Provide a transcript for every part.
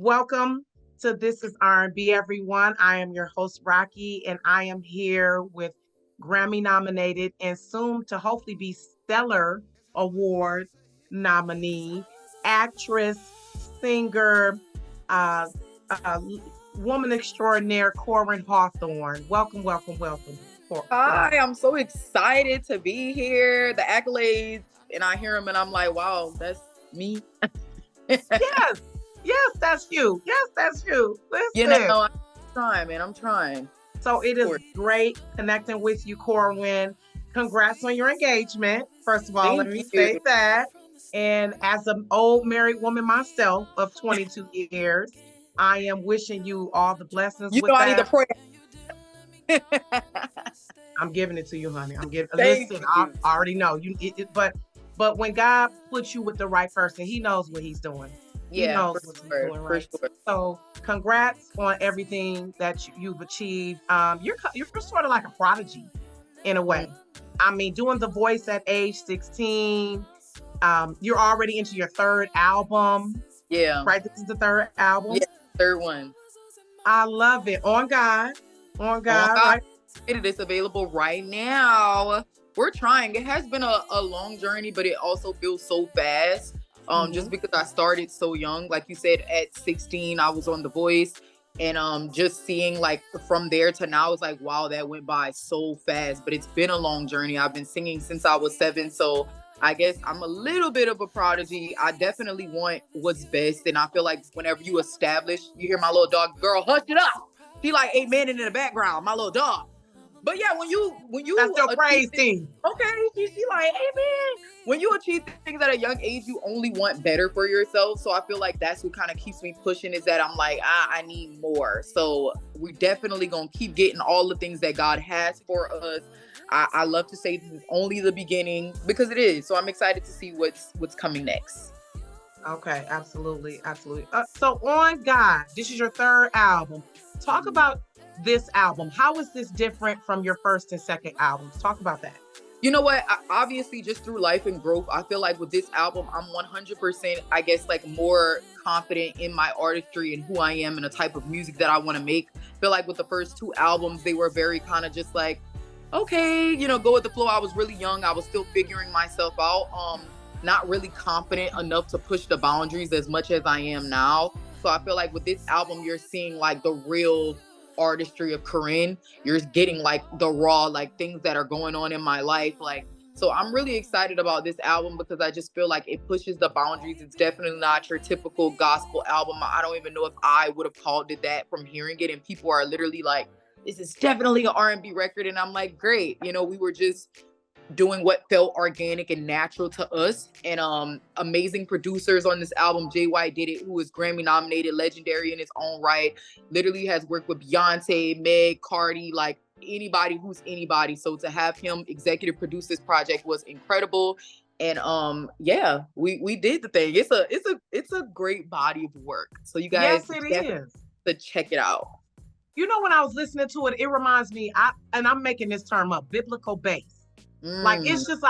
Welcome to This is R&B, everyone. I am your host, Rocki, and I am here with Grammy nominated and soon to hopefully be Stellar Award nominee, actress, singer, uh, uh, woman extraordinaire, Koryn Hawthorne. Welcome, welcome, welcome. Hi, I'm so excited to be here. The accolades, and I hear them, and I'm like, wow, that's me. Yes, yes, that's you. Yes, that's you. You Listen. know, I'm trying, man. I'm trying. So it is great connecting with you, Koryn. Congrats on your engagement. First of all, let me Thank you. say that. And as an old married woman myself of 22 years, I am wishing you all the blessings You with know, I need the that. prayer. I'm giving it to you, honey. I'm giving. Thank Listen, you. I already know you. But when God puts you with the right person, He knows what He's doing. He Yeah, knows for what He's sure, doing, for right? sure. So, congrats on everything that you've achieved. You're sort of like a prodigy in a way. I mean, doing the voice at age 16. You're already into your third album, Yeah, right? This is the third album. yeah, third one. I love it. On God, Oh God, right? it is available right now. We're trying. It has been a long journey, but it also feels so fast. Just because I started so young, like you said, at 16, I was on The Voice, and just seeing like from there to now, it's like, wow, that went by so fast. But it's been a long journey. I've been singing since I was 7, so I guess I'm a little bit of a prodigy. I definitely want what's best, and I feel like whenever you establish, you hear my little dog, girl, hush it up. She like amen in the background, my little dog. But yeah, when you That's your praise team. okay, she like amen. When you achieve things at a young age, you only want better for yourself. So I feel like that's what kind of keeps me pushing, is that I'm like, I need more. So we definitely gonna keep getting all the things that God has for us. I love to say this is only the beginning, because it is. So I'm excited to see what's coming next. Okay, absolutely, absolutely. So on God, this is your third album. Talk about this album. How is this different from your first and second albums? Talk about that. You know what? Obviously, just through life and growth, I feel like with this album, I'm 100%, I guess, like more confident in my artistry and who I am and the type of music that I want to make. I feel like with the first two albums, they were very kind of just like, okay, go with the flow. I was really young. I was still figuring myself out. Not really confident enough to push the boundaries as much as I am now. So I feel like with this album, you're seeing like the real artistry of Koryn. You're getting like the raw, like things that are going on in my life. Like, so I'm really excited about this album because I just feel like it pushes the boundaries. It's definitely not your typical gospel album. I don't even know if I would have called it that from hearing it. And people are literally like, this is definitely an R&B record. And I'm like, great. We were just doing what felt organic and natural to us. And amazing producers on this album. Jay White did it, who is Grammy nominated, legendary in his own right. Literally has worked with Beyonce, Meg, Cardi, like anybody who's anybody. So to have him executive produce this project was incredible. And yeah, we did the thing. It's a great body of work. So you guys, Yes, it is. To check it out. When I was listening to it, it reminds me, I'm making this term up, biblical bass. Like it's just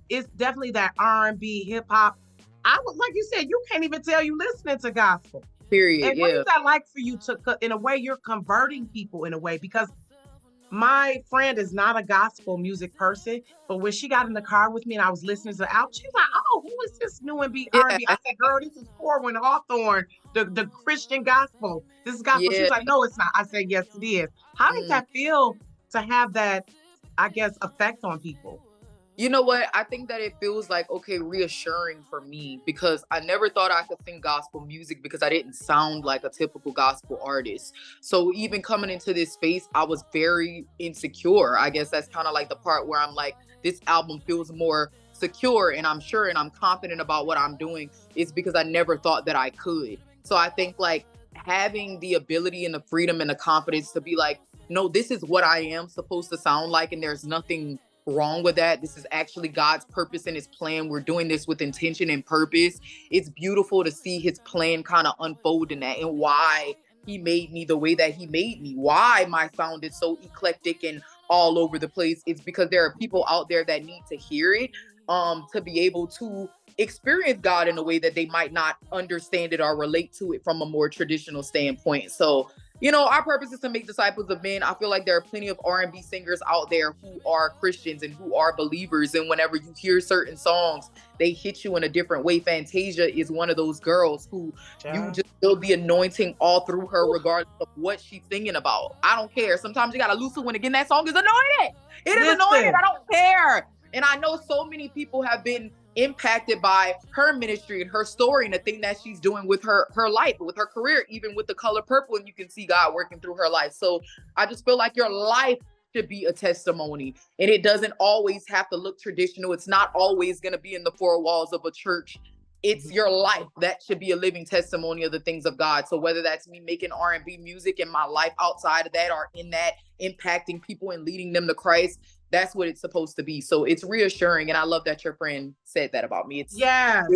it's definitely that R&B, hip hop. I would, like you said, you can't even tell you listening to gospel. Period. And what is that like for you to, in a way, you're converting people in a way, because my friend is not a gospel music person, but when she got in the car with me and I was listening to the album, she's like, "Oh, who is this new and B R&B?" I said, "Girl, this is Koryn Hawthorne, the Christian gospel. This is gospel." Yeah. She's like, "No, it's not." I said, "Yes, it is." How did that feel to have that, I guess, effect on people? You know what? I think that it feels like, okay, reassuring for me, because I never thought I could sing gospel music because I didn't sound like a typical gospel artist. So even coming into this space, I was very insecure. I guess that's kind of like the part where I'm like, this album feels more secure and I'm sure and I'm confident about what I'm doing. It's because I never thought that I could. So I think like having the ability and the freedom and the confidence to be like, no, this is what I am supposed to sound like, and there's nothing wrong with that. This is actually God's purpose and his plan. We're doing this with intention and purpose. It's beautiful to see his plan kind of unfold in that, and why he made me the way that he made me, why my sound is so eclectic and all over the place. It's because there are people out there that need to hear it, to be able to experience God in a way that they might not understand it or relate to it from a more traditional standpoint. So, you know, our purpose is to make disciples of men. I feel like there are plenty of R&B singers out there who are Christians and who are believers. And whenever you hear certain songs, they hit you in a different way. Fantasia is one of those girls who you just feel the anointing all through her, regardless of what she's singing about. I don't care. Sometimes you got to loosen when again, that song is anointed. It is anointed. I don't care. And I know so many people have been impacted by her ministry and her story and the thing that she's doing with her life, with her career, even with The Color Purple, and you can see God working through her life. So I just feel like your life should be a testimony, and it doesn't always have to look traditional. It's not always going to be in the four walls of a church. It's your life that should be a living testimony of the things of God. So whether that's me making R&B music in my life outside of that, or in that impacting people and leading them to Christ, that's what it's supposed to be. So it's reassuring. And I love that your friend said that about me. It's yes,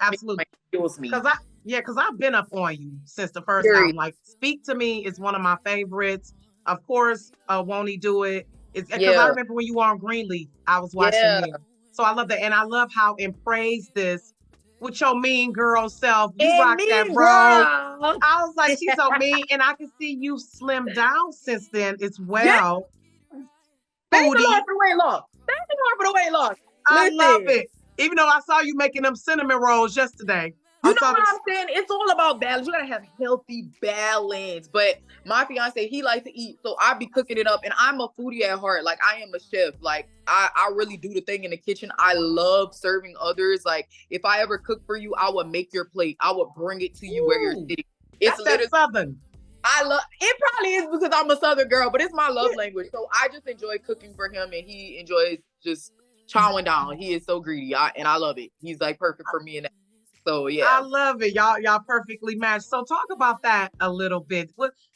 absolutely. It feels me. Because I've been up on you since the first time. Like, Speak to Me is one of my favorites. Of course, Won't He Do It? It's because I remember when you were on Greenleaf, I was watching you. So I love that. And I love how in Praise This, with your mean girl self, you rock that role. I was like, she's so mean. And I can see you slim down since then as well. Thank the Lord for the weight loss. Thank the Lord for the weight loss. I love it. Even though I saw you making them cinnamon rolls yesterday. You know what I'm saying? It's all about balance. You gotta have healthy balance. But my fiance, he likes to eat, so I be cooking it up. And I'm a foodie at heart. Like, I am a chef. Like, I really do the thing in the kitchen. I love serving others. Like, if I ever cook for you, I would make your plate. I would bring it to you where you're sitting. It's that Southern. I love it. Probably is because I'm a Southern girl, but it's my love language. So I just enjoy cooking for him, and he enjoys just chowing down. He is so greedy, and I love it. He's like perfect for me in that. So yeah, I love it. Y'all perfectly matched. So talk about that a little bit.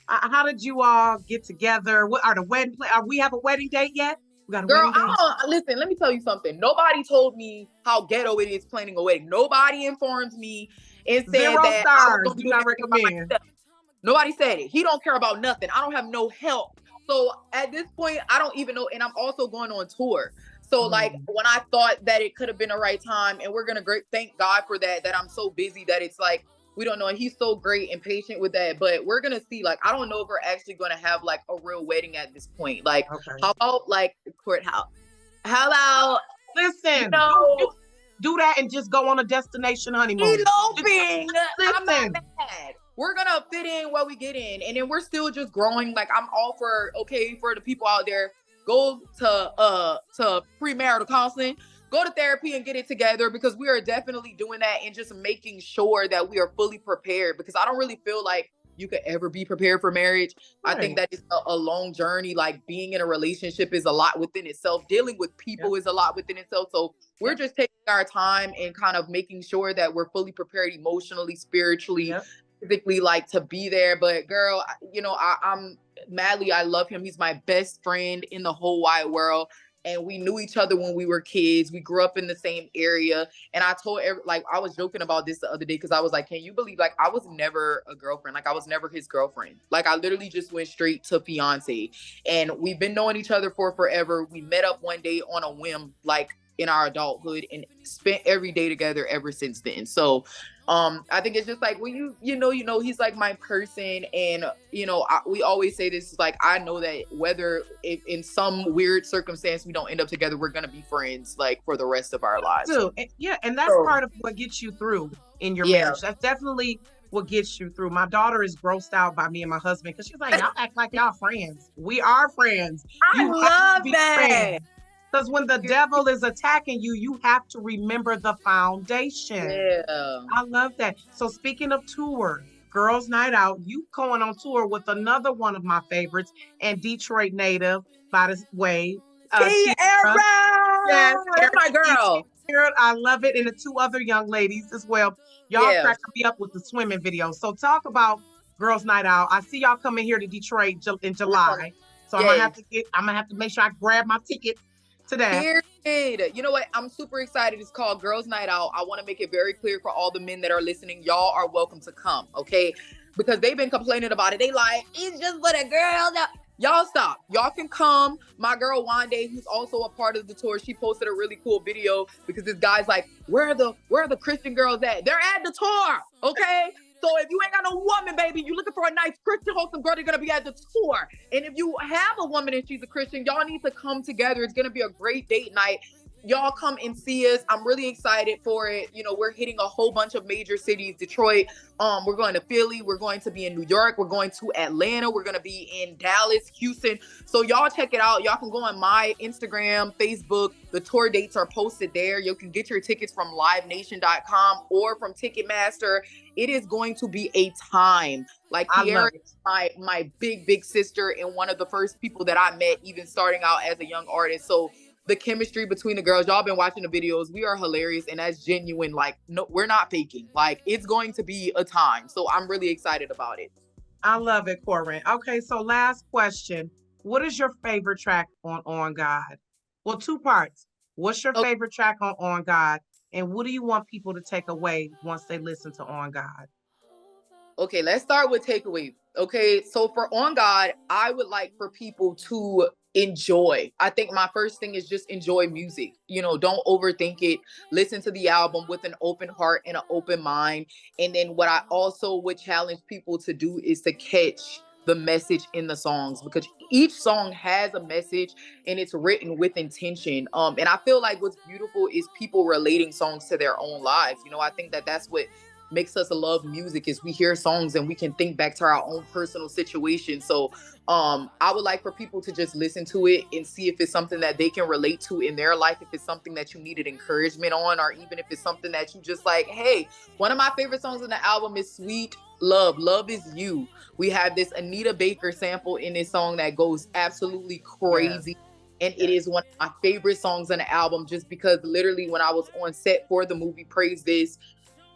How did you all get together? What are the wedding plans? We have a wedding date yet? We got a wedding date? Listen, let me tell you something. Nobody told me how ghetto it is planning a wedding. Nobody informed me and said 0 that stars. Do not recommend. Nobody said it. He don't care about nothing. I don't have no help. So at this point, I don't even know. And I'm also going on tour. So like when I thought that it could have been the right time, and we're going to thank God for that I'm so busy that it's like, we don't know. And he's so great and patient with that, but we're going to see, like, I don't know if we're actually going to have like a real wedding at this point. Like, how about like courthouse? How about, listen, do that and just go on a destination honeymoon. Eloping. I'm not mad. We're going to fit in what we get in. And then we're still just growing. Like, I'm all for the people out there, go to premarital counseling, go to therapy and get it together, because we are definitely doing that and just making sure that we are fully prepared, because I don't really feel like you could ever be prepared for marriage. Right. I think that it's a long journey. Like, being in a relationship is a lot within itself. Dealing with people is a lot within itself. So we're just taking our time and kind of making sure that we're fully prepared emotionally, spiritually, physically, like, to be there. But girl, you know, I'm madly, I love him. He's my best friend in the whole wide world. And we knew each other when we were kids. We grew up in the same area. And I told I was joking about this the other day, because I was like, can you believe, like, I was never a girlfriend. Like, I was never his girlfriend. Like, I literally just went straight to fiance. And we've been knowing each other for forever. We met up one day on a whim, like, in our adulthood, and spent every day together ever since then. So I think it's just like, when you know, he's like my person. And, you know, we always say this, is like, I know that whether if in some weird circumstance we don't end up together, we're going to be friends, like, for the rest of our lives. And that's part of what gets you through in your marriage. That's definitely what gets you through. My daughter is grossed out by me and my husband, because she's like, y'all act like y'all friends. We are friends. I love that. Friends. Because when the devil is attacking you, you have to remember the foundation. Yeah. I love that. So speaking of tour, Girls Night Out, you going on tour with another one of my favorites, and Detroit native, by the way. Tiara! Yes, that's my girl. I love it. And the two other young ladies as well. Y'all cracking me up with the swimming video. So talk about Girls Night Out. I see y'all coming here to Detroit in July. So I'm gonna have to make sure I grab my ticket today. You know what? I'm super excited. It's called Girls Night Out. I want to make it very clear for all the men that are listening. Y'all are welcome to come, okay? Because they've been complaining about it. They like, it's just for the girls. Y'all stop. Y'all can come. My girl Wande, who's also a part of the tour, she posted a really cool video because this guy's like, where are the Christian girls at? They're at the tour, okay? So if you ain't got no woman, baby, you looking for a nice Christian wholesome girl, they're gonna be at the tour. And if you have a woman and she's a Christian, y'all need to come together. It's gonna be a great date night. Y'all come and see us. I'm really excited for it. You know, we're hitting a whole bunch of major cities. Detroit, we're going to Philly, we're going to be in New York, we're going to Atlanta, we're going to be in Dallas, Houston. So y'all check it out. Y'all can go on my Instagram, Facebook. The tour dates are posted there. You can get your tickets from livenation.com or from Ticketmaster. It is going to be a time. Like, Kiara is my big sister and one of the first people that I met even starting out as a young artist. So the chemistry between the girls, y'all been watching the videos. We are hilarious and that's genuine. Like, no, we're not faking. Like, it's going to be a time. So I'm really excited about it. I love it, Koryn. Okay, so last question. What is your favorite track on God? Well, two parts. What's your favorite track on God? And what do you want people to take away once they listen to On God? Okay, let's start with takeaway. Okay, so for On God, I would like for people to enjoy. I think my first thing is just enjoy music. You know, don't overthink it. Listen to the album with an open heart and an open mind. And then what I also would challenge people to do is to catch the message in the songs, because each song has a message and it's written with intention. And I feel like what's beautiful is people relating songs to their own lives. You know, I think that that's what makes us love music, is we hear songs and we can think back to our own personal situation. So I would like for people to just listen to it and see if it's something that they can relate to in their life, if it's something that you needed encouragement on, or even if it's something that you just like, hey, one of my favorite songs in the album is Sweet Love. Love Is You. We have this Anita Baker sample in this song that goes absolutely crazy. Yes. And it is one of my favorite songs on the album, just because literally when I was on set for the movie Praise This,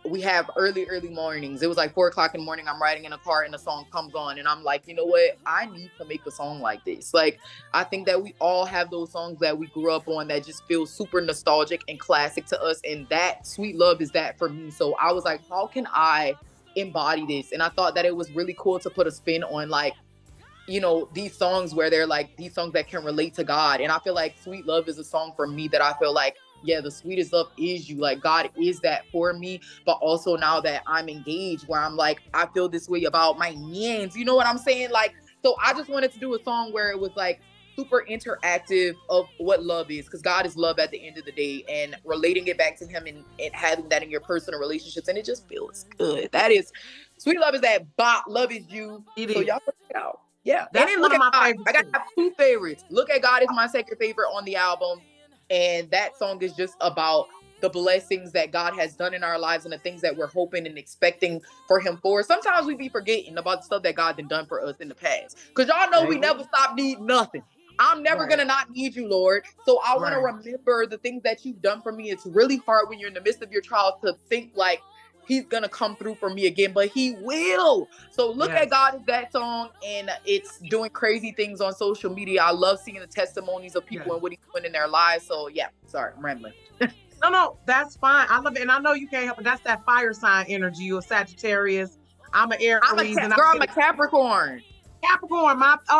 we have early mornings. It was like 4:00 in the morning. I'm riding in a car and the song comes on and I'm like, you know what? I need to make a song like this. Like, I think that we all have those songs that we grew up on that just feel super nostalgic and classic to us. And that Sweet Love is that for me. So I was like, how can I embody this? And I thought that it was really cool to put a spin on, like, you know, these songs where they're like these songs that can relate to God. And I feel like Sweet Love is a song for me that I feel like, yeah, the sweetest love is you. Like, God is that for me. But also now that I'm engaged, where I'm like, I feel this way about my yans. You know what I'm saying? Like, so I just wanted to do a song where it was like super interactive of what love is, because God is love at the end of the day, and relating it back to him and having that in your personal relationships. And it just feels good. That is, Sweet Love is that bop. Love Is You. So y'all check it out. Yeah. That's one of my favorites. I got 2 favorites. Look at God is my second favorite on the album. And that song is just about the blessings that God has done in our lives and the things that we're hoping and expecting for him for. Sometimes we be forgetting about the stuff that God has done for us in the past. Because y'all know we never stop needing nothing. I'm never going to not need you, Lord. So I want to remember the things that you've done for me. It's really hard when you're in the midst of your trial to think like, he's going to come through for me again, but he will. So look at God is that song, and it's doing crazy things on social media. I love seeing the testimonies of people and what he's doing in their lives. So yeah, sorry, I'm rambling. No, that's fine. I love it. And I know you can't help it. That's that fire sign energy. You're a Sagittarius. I'm an Aries. I'm a Capricorn.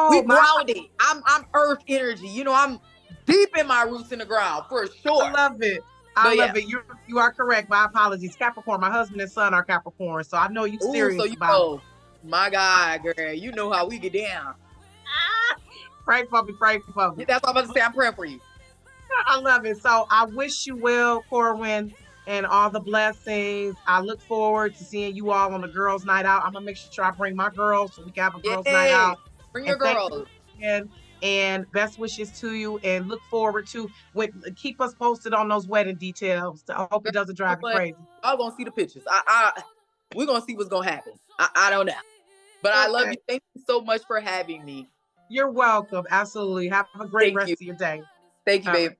We grounded. I'm earth energy. You know, I'm deep in my roots in the ground for sure. I love it. I love it. You are correct. My apologies. Capricorn. My husband and son are Capricorn, so I know you serious about it. My God, girl, you know how we get down. Pray for me. That's what I'm about to say. I'm praying for you. I love it. So I wish you well, Koryn, and all the blessings. I look forward to seeing you all on the girls' night out. I'm gonna make sure I bring my girls so we can have a girls' night out. Bring your girls. And best wishes to you, and look forward to keep us posted on those wedding details. I hope it doesn't drive you crazy. I'm gonna see the pictures. We're gonna see what's gonna happen. I don't know, but I love you. Thank you so much for having me. You're welcome. Absolutely. Have a great rest of your day. Thank you, babe.